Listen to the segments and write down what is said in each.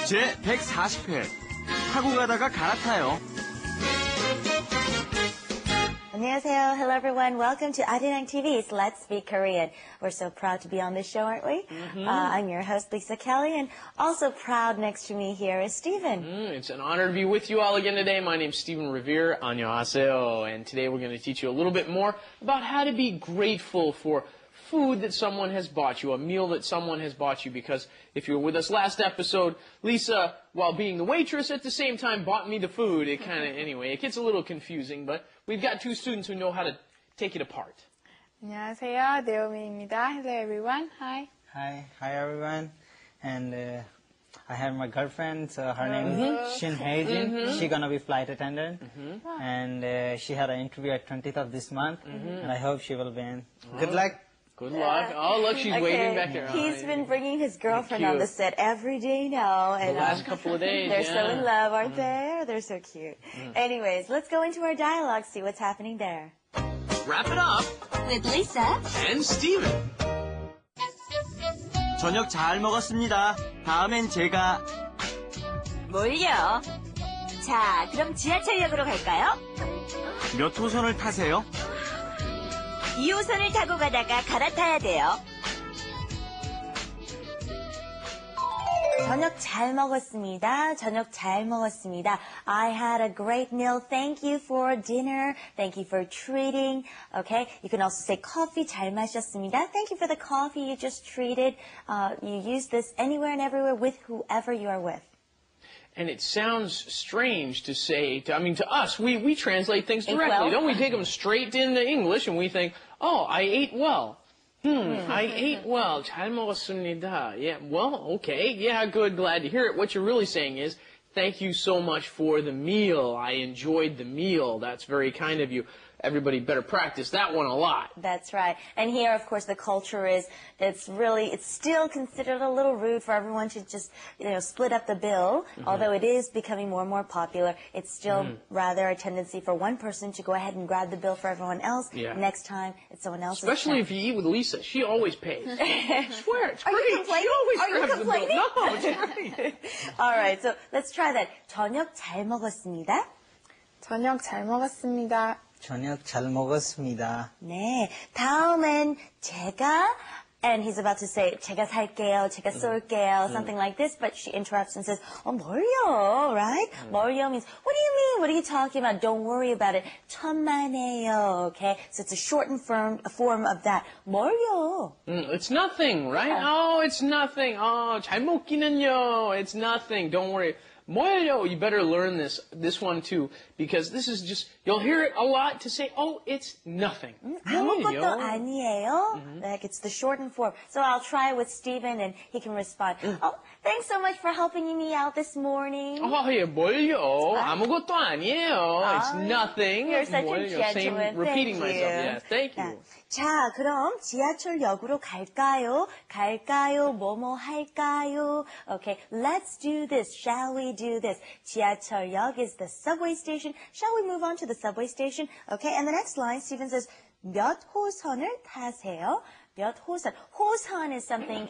제 140회 타고 가다가 갈아타요. 안녕하세요. Hello everyone. Welcome to Arirang TV's Let's Speak Korean. We're so proud to be on this show, aren't we? I'm your host, Lisa Kelly, and also proud next to me here is Stephen. It's an honor to be with you all again today. My name's Stephen Revere. 안녕하세요. And today we're going to teach you a little bit more about how to be grateful for food that someone has bought you, a meal that someone has bought you, because if you were with us last episode, Lisa, while being the waitress at the same time, bought me the food. It kind of, anyway, it gets a little confusing, but we've got two students who know how to take it apart. 안녕하세요, 네오미입니다. Hello everyone. Hi. Hi everyone. And I have my girlfriend, so her name is Shin Hae-jin. She's gonna be flight attendant. And she had an interview at 20th of this month. And I hope she will win. Good luck. Good luck. Oh, look, she's waving back there. He's been bringing his girlfriend on the set every day now. And, the last couple of days, they're so in love, aren't they? They're so cute. Anyways, let's go into our dialogue, see what's happening there. Wrap it up. With Lisa. And Steven. 저녁 잘 먹었습니다. 다음엔 제가... 뭘요? 자, 그럼 지하철역으로 갈까요? 몇 호선을 타세요? 2호선을 타고 가다가 갈아타야 돼요. 저녁 잘 먹었습니다. 저녁 잘 먹었습니다. I had a great meal. Thank you for dinner. Thank you for treating. Okay. You can also say coffee 잘 마셨습니다. Thank you for the coffee you just treated. You use this anywhere and everywhere with whoever you are with. And it sounds strange to say, to us, we translate things directly. Well. Don't we take them straight into English and we think, oh, I ate well. I ate well. 잘 먹었습니다. Yeah, well, okay. Yeah, good. Glad to hear it. What you're really saying is, thank you so much for the meal. I enjoyed the meal. That's very kind of you. Everybody better practice that one a lot. That's right. And here, of course, the culture is, it's still considered a little rude for everyone to just, split up the bill. Although it is becoming more and more popular, it's still rather a tendency for one person to go ahead and grab the bill for everyone else. Yeah. Next time, it's someone else's Especially turn. if you eat with Lisa. She always pays. I swear, it's Are great. you complaining? She always Are you grabs the bill. complaining? No, it's great. All right, so let's try that. 저녁 잘 먹었습니다. 저녁 잘 먹었습니다. 저녁 잘 먹었습니다. 네, 다음엔 제가, and he's about to say, 제가 살게요, 제가 쏠게요, something like this, but she interrupts and says, 뭘요, right? 뭘요 means, what do you mean? What are you talking about? Don't worry about it. 천만에요, okay? So it's a shortened form of that. 뭘요? It's nothing, right? Oh, it's nothing. Oh, 잘 먹기는요. It's nothing. Don't worry. 뭐예요? You better learn this one too, because this is just, you'll hear it a lot to say, oh, it's nothing. 아무것도 뭐예요? 아니에요. Like it's the shortened form. So I'll try with Stephen and he can respond. Oh, thanks so much for helping me out this morning. Oh, 예, 뭘요? 아무것도 아니에요. It's nothing. You're such a 뭐예요? gentleman. Same, repeating Thank myself. you. Yes, thank you. 자, 자, 그럼 지하철역으로 갈까요? 갈까요? 뭐뭐 할까요? Okay, let's do this. Shall we do this? 지하철역 is the subway station. Shall we move on to the subway station? Okay, and the next line, Stephen says, 몇 호선을 타세요? 몇 호선. 호선 is something,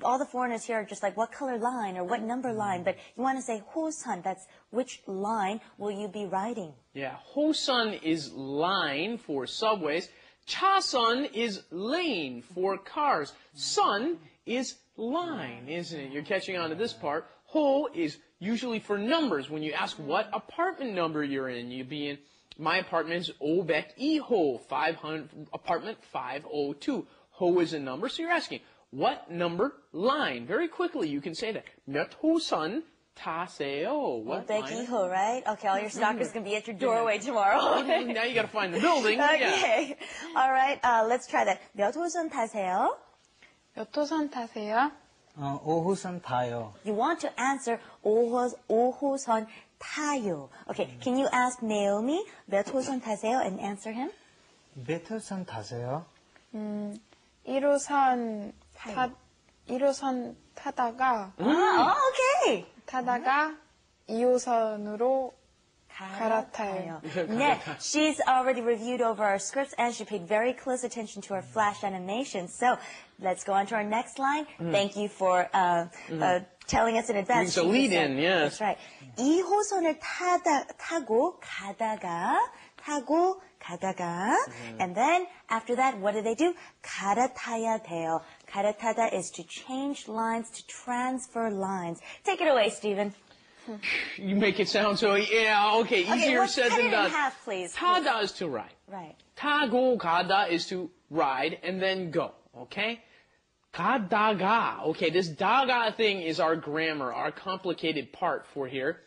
all the foreigners here are just like, what color line or what number line? But you want to say 호선, that's which line will you be riding? Yeah, 호선 is line for subways. 차선 is lane for cars. 선 is line, isn't it? You're catching on to this part. 호 is usually for numbers. When you ask what apartment number you're in, you'd be in, my apartment is 502호, apartment 502. Ho is a number, so you're asking, what number line? Very quickly, you can say that. 몇 호선 타세요? What line? 502호, right? Okay, all your stalkers can be at your doorway tomorrow. Now you got to find the building. Okay. Yeah. All right, let's try that. 몇 호선 타세요? 몇 호선 타세요? 5호선 타요. You want to answer 5호선 타요. Okay, can you ask Naomi 몇 호선 타세요 and answer him? 몇 호선 타세요? 1호선 1호선 타다가 okay. 타다가 2호선으로 갈아타요. 네, she's already reviewed over our scripts and she paid very close attention to our flash animation. So let's go on to our next line. Thank you for telling us in advance. It's a lead-in, yes. That's right. 2호선을 타고 가다가, and then after that, what do? 갈아타야 돼요. 갈아타다 is to change lines, to transfer lines. Take it away, Stephen. You make it sound so, okay, easier said than cut it done. in half, please. 타다 is to ride. Right. 타고 가다 is to ride and then go, okay? 가다가, okay, this daga thing is our grammar, our complicated part for here.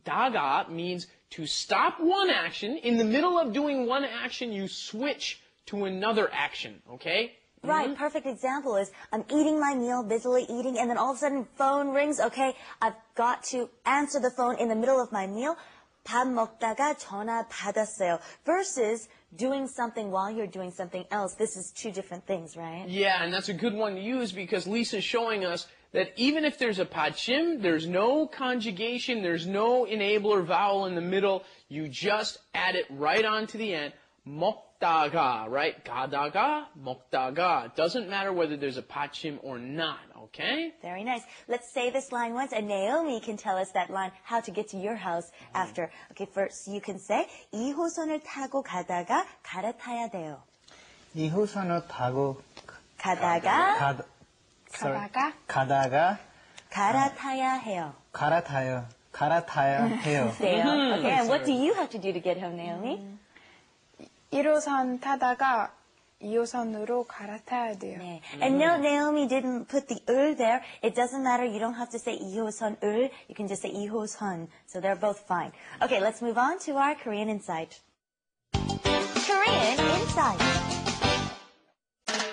Daga means to stop one action. In the middle of doing one action, you switch to another action, okay? Right, perfect example is I'm eating my meal, busily eating, and then all of a sudden phone rings. Okay, I've got to answer the phone in the middle of my meal. 밥 먹다가 전화 받았어요. Versus doing something while you're doing something else. This is two different things, right? Yeah, and that's a good one to use because Lisa's showing us that even if there's a 받침, there's no conjugation, there's no enabler vowel in the middle, you just add it right on to the end. 먹다가, right? 가다가, 먹다가. It doesn't matter whether there's a 받침 or not, okay? Very nice. Let's say this line once, and Naomi can tell us that line, how to get to your house after. Okay, first you can say 2호선을 타고 가다가 갈아타야 돼요. 2호선을 타고 가다가 가다가 갈아타야 해요. 갈아타야 해요. Okay, and what do you have to do to get home, Naomi? 1호선 타다가 2호선으로 갈아타야 돼요. 네. And no, Naomi didn't put the 을 there. It doesn't matter. You don't have to say 2호선 을. You can just say 2호선. So they're both fine. Okay, let's move on to our Korean Insight. Korean Insight.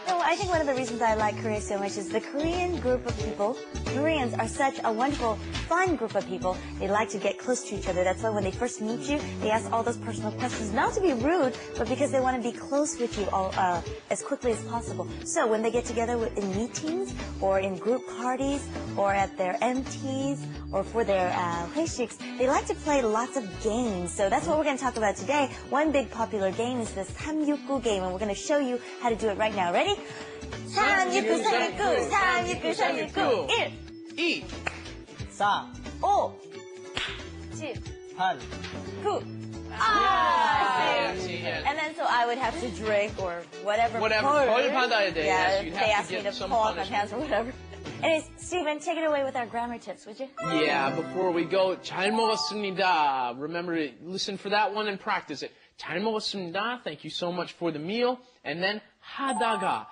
No, I think one of the reasons I like Korea so much is the Korean group of people. Koreans are such a wonderful, fun group of people. They like to get close to each other. That's why when they first meet you, they ask all those personal questions, not to be rude, but because they want to be close with you all, as quickly as possible. So when they get together in meetings, or in group parties, or at their MTs, or for their 회식s, they like to play lots of games. So that's what we're going to talk about today. One big popular game is the 369 game, and we're going to show you how to do it right now. Ready? 369, 369, 369, 369, 1, 2, 4, 5, 7, 8, 9. yes. And then so I would have to drink or whatever. 벌 받아야 돼. Yeah, Yes, you'd they have asked to me get to some pull off my punishment. pants or whatever. Anyways, Stephen, take it away with our grammar tips, would you? Yeah, before we go, 잘 먹었습니다. Remember to listen for that one and practice it. 잘 먹었습니다. Thank you so much for the meal. And then 하다가,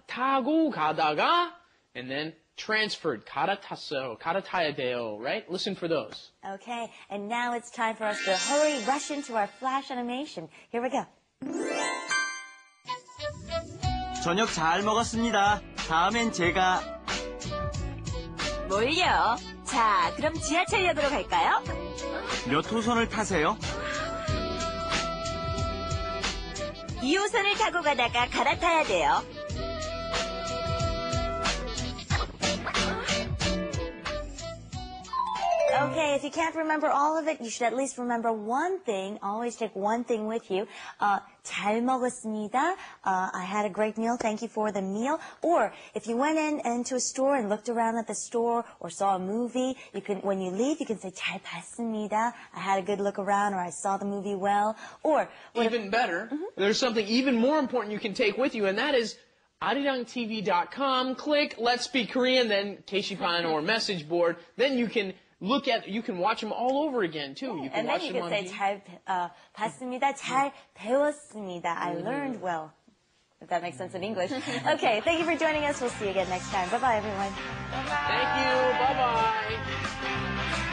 타고 가다가, and then transferred. 갈아탔어요. 갈아타야 돼요. Right? Listen for those. Okay, and now it's time for us to hurry, rush into our flash animation. Here we go. 저녁 잘 먹었습니다. 다음엔 제가 뭘요? 자, 그럼 지하철역으로 갈까요? 몇 호선을 타세요? 2호선을 타고 가다가 갈아타야 돼요. Okay, if you can't remember all of it, you should at least remember one thing. Always take one thing with you. 잘 먹었습니다. I had a great meal. Thank you for the meal. Or if you went into a store and looked around at the store or saw a movie, you can, when you leave, you can say 잘 봤습니다. I had a good look around, or I saw the movie well. Or Even better, there's something even more important you can take with you, and that is arirangtv.com. Click Let's Speak Korean, then 게시판 or message board. Then you can you can watch them all over again, too. You can and then watch you them can on say TV. 잘 봤습니다. 잘 배웠습니다. I learned well. If that makes sense in English. Okay, thank you for joining us. We'll see you again next time. Bye-bye, everyone. Thank you. Bye-bye.